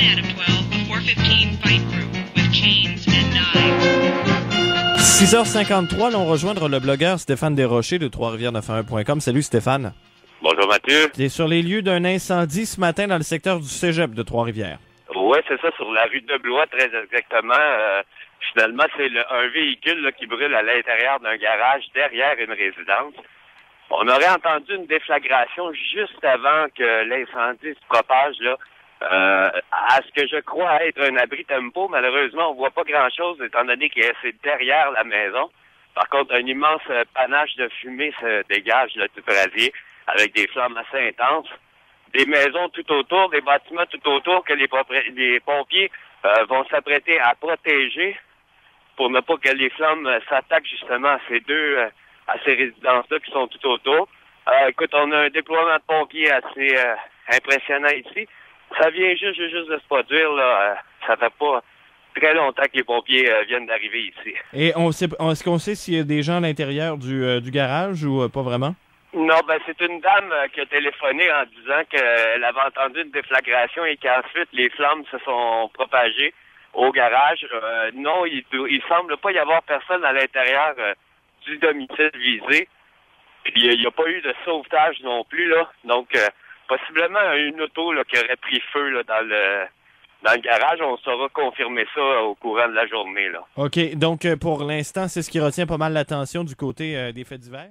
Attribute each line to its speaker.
Speaker 1: man of 12 before 15 fight group with chains and knives.
Speaker 2: 6h53, là, on rejoindre le blogueur Stéphane Desrochers de Trois-Rivières911.com. Salut Stéphane.
Speaker 3: Bonjour Mathieu.
Speaker 2: Tu es sur les lieux d'un incendie ce matin dans le secteur du Cégep de Trois-Rivières.
Speaker 3: Oui, c'est ça, sur la rue de Blois, très exactement. Finalement, c'est un véhicule là, qui brûle à l'intérieur d'un garage derrière une résidence. On aurait entendu une déflagration juste avant que l'incendie se propage là. À ce que je crois être un abri tempo, malheureusement, on voit pas grand-chose étant donné que c'est derrière la maison. Par contre, un immense panache de fumée se dégage là, tout radié, avec des flammes assez intenses. Des maisons tout autour, des bâtiments tout autour que les pompiers vont s'apprêter à protéger pour ne pas que les flammes s'attaquent justement à ces résidences-là qui sont tout autour. Écoute, on a un déploiement de pompiers assez impressionnant ici. Ça vient juste de se produire, là. Ça fait pas très longtemps que les pompiers viennent d'arriver ici.
Speaker 2: Et est-ce qu'on sait s'il y a des gens à l'intérieur du garage ou pas vraiment?
Speaker 3: Non, c'est une dame qui a téléphoné en disant qu'elle avait entendu une déflagration et qu'ensuite les flammes se sont propagées au garage. Non, il semble pas y avoir personne à l'intérieur du domicile visé. Puis il n'y a pas eu de sauvetage non plus, là. Donc, possiblement une auto là, qui aurait pris feu là, dans le garage. On saura confirmer ça au courant de la journée, là.
Speaker 2: OK, donc pour l'instant, c'est ce qui retient pas mal l'attention du côté des faits divers?